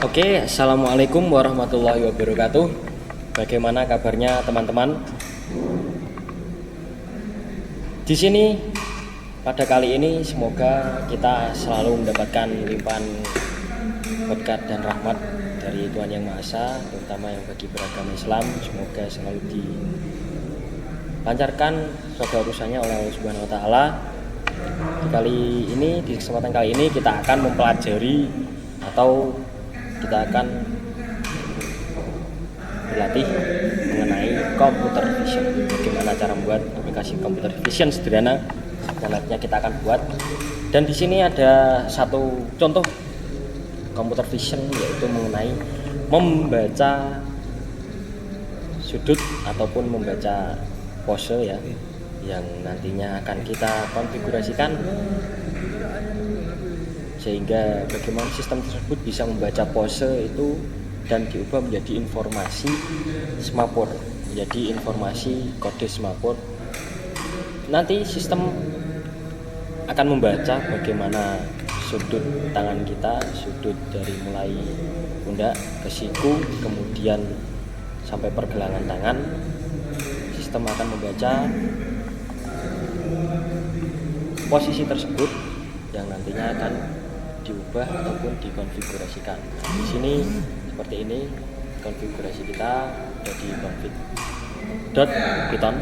Oke, assalamualaikum warahmatullahi wabarakatuh. Bagaimana kabarnya teman-teman? Di sini pada kali ini semoga kita selalu mendapatkan limpahan berkat dan rahmat dari Tuhan Yang Maha Esa, terutama yang bagi beragama Islam. Semoga selalu dilancarkan segala urusannya oleh Allah Subhanahu Wa Taala. Di kesempatan kali ini kita akan mempelajari atau kita akan berlatih mengenai computer vision. Bagaimana cara membuat aplikasi computer vision sederhana dan nantinya kita akan buat. Dan di sini ada satu contoh computer vision, yaitu mengenai membaca sudut ataupun membaca pose ya, yang nantinya akan kita konfigurasikan sehingga bagaimana sistem tersebut bisa membaca pose itu dan diubah menjadi informasi semapur, menjadi informasi kode semapur. Nanti sistem akan membaca bagaimana sudut tangan kita, sudut dari mulai pundak ke siku, kemudian sampai pergelangan tangan. Sistem akan membaca posisi tersebut yang nantinya akan diubah ataupun dikonfigurasikan. Nah, di sini seperti ini konfigurasi kita ada di config.python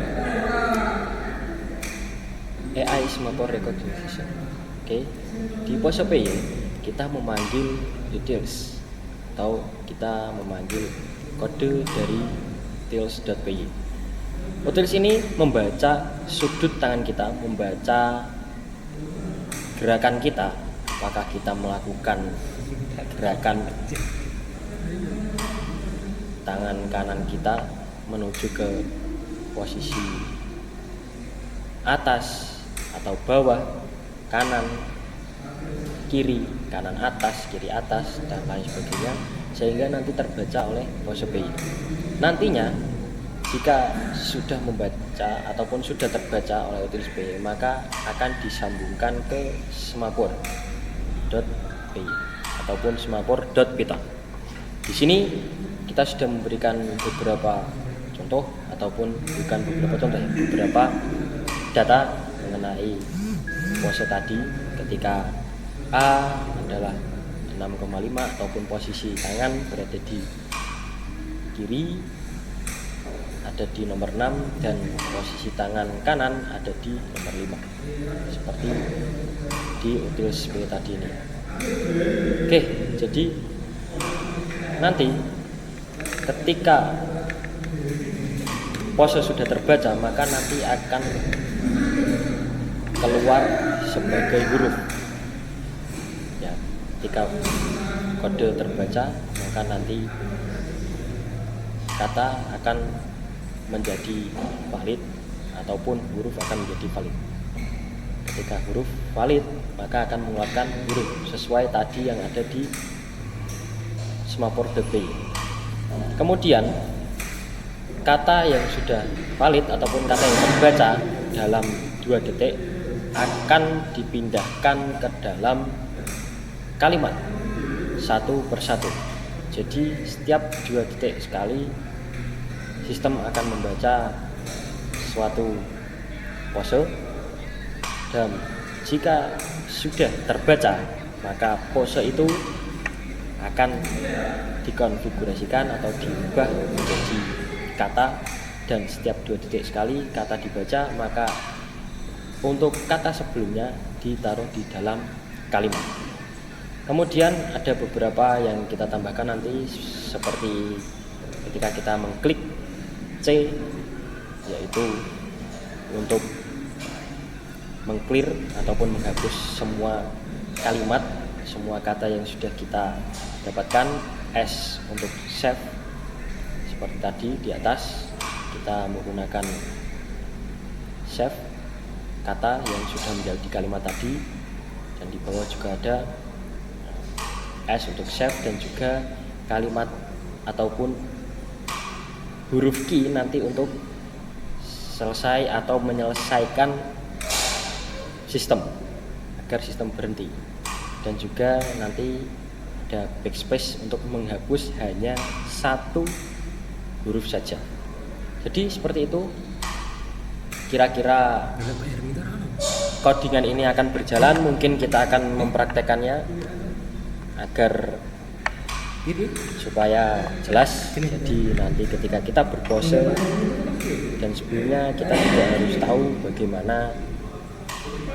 AI Semapur Recognition. Oke, di pose PY kita memanggil details atau kita memanggil kode dari details.py. Details ini membaca sudut tangan kita, membaca gerakan kita, apakah kita melakukan gerakan tangan kanan kita menuju ke posisi atas atau bawah, kanan, kiri, kanan atas, kiri atas, dan lain sebagainya, sehingga nanti terbaca oleh pose PY. Nantinya jika sudah membaca ataupun sudah terbaca oleh details PY, maka akan disambungkan ke semapur.py ataupun semapur.python. Di sini kita sudah memberikan beberapa contoh ataupun bukan beberapa contoh, beberapa data mengenai pose tadi. Ketika A adalah 6,5 ataupun posisi tangan berada di kiri ada di nomor 6 dan posisi tangan kanan ada di nomor 5, seperti di utils PY tadi ini. Oke, jadi nanti ketika pose sudah terbaca, maka nanti akan keluar sebagai huruf ya. Ketika kode terbaca, maka nanti kata akan menjadi valid ataupun huruf akan menjadi valid. Ketika huruf valid, maka akan mengeluarkan huruf sesuai tadi yang ada di semapur.py. Kemudian kata yang sudah valid ataupun kata yang terbaca dalam 2 detik akan dipindahkan ke dalam kalimat satu persatu. Jadi setiap 2 detik sekali sistem akan membaca suatu pose, dan jika sudah terbaca maka pose itu akan dikonfigurasikan atau diubah menjadi kata, dan setiap 2 detik sekali kata dibaca, maka untuk kata sebelumnya ditaruh di dalam kalimat. Kemudian ada beberapa yang kita tambahkan nanti, seperti ketika kita mengklik C, yaitu untuk mengclear ataupun menghapus semua kalimat, semua kata yang sudah kita dapatkan. S untuk save, seperti tadi di atas kita menggunakan save kata yang sudah menjadi kalimat tadi, dan di bawah juga ada S untuk save dan juga kalimat ataupun huruf key nanti untuk selesai atau menyelesaikan sistem agar sistem berhenti. Dan juga nanti ada backspace untuk menghapus hanya satu huruf saja. Jadi seperti itu kira-kira codingan ini akan berjalan. Mungkin kita akan mempraktekannya agar supaya jelas. Jadi nanti ketika kita berpose dan sebelumnya kita juga harus tahu bagaimana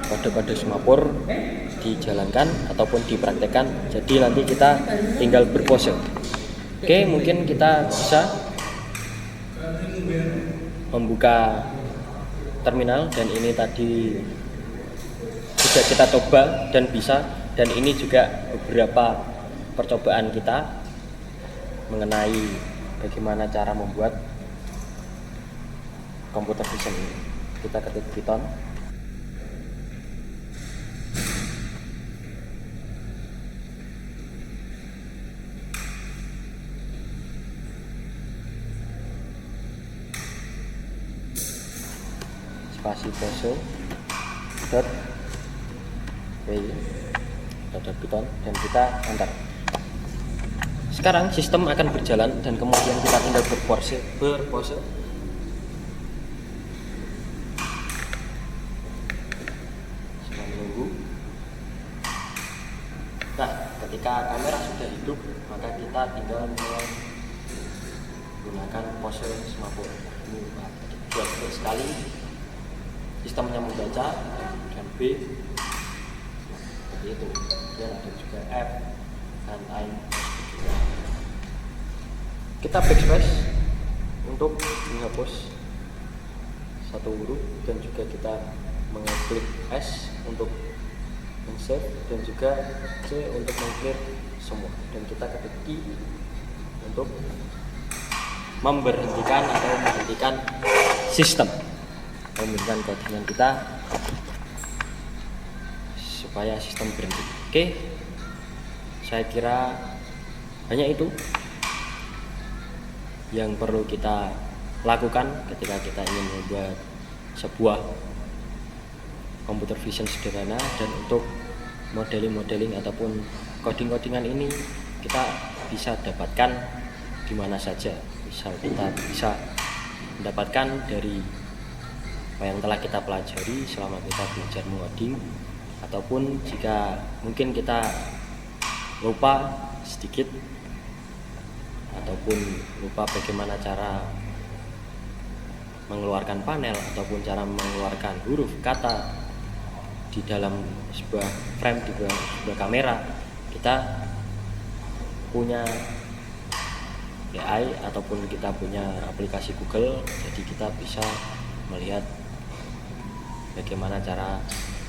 kode-kode semapur dijalankan ataupun dipraktekkan. Jadi nanti kita tinggal berpose. Oke, mungkin kita bisa membuka terminal, dan ini tadi sudah kita coba dan bisa, dan ini juga beberapa percobaan kita mengenai bagaimana cara membuat computer vision ini. Kita ketik Python. Spasi pose dot Python dan kita enter. Sekarang sistem akan berjalan dan kemudian kita tinggal berpose. Sambil menunggu. Nah, ketika kamera sudah hidup, maka kita tinggal menggunakan pose semapur. Ini buat sekali. Sistemnya membaca dan B seperti itu. Kemudian ada juga F dan I. Kita backspace untuk menghapus satu huruf, dan juga kita mengklik S untuk men-save, dan juga C untuk meng-clear semua, dan kita ketik I untuk memberhentikan atau menghentikan sistem, memberikan codingan kita supaya sistem berhenti. Oke, saya kira hanya itu yang perlu kita lakukan ketika kita ingin membuat sebuah computer vision sederhana. Dan untuk modeling ataupun codingan ini kita bisa dapatkan di mana saja. Misal kita bisa mendapatkan dari apa yang telah kita pelajari selama kita belajar mengoding, ataupun jika mungkin kita lupa sedikit ataupun lupa bagaimana cara mengeluarkan panel ataupun cara mengeluarkan huruf kata di dalam sebuah frame, di sebuah kamera, kita punya AI ataupun kita punya aplikasi Google, jadi kita bisa melihat bagaimana cara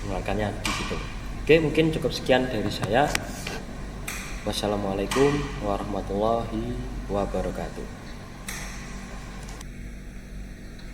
mengeluarkannya di situ. Oke, mungkin cukup sekian dari saya. Wassalamualaikum warahmatullahi wabarakatuh.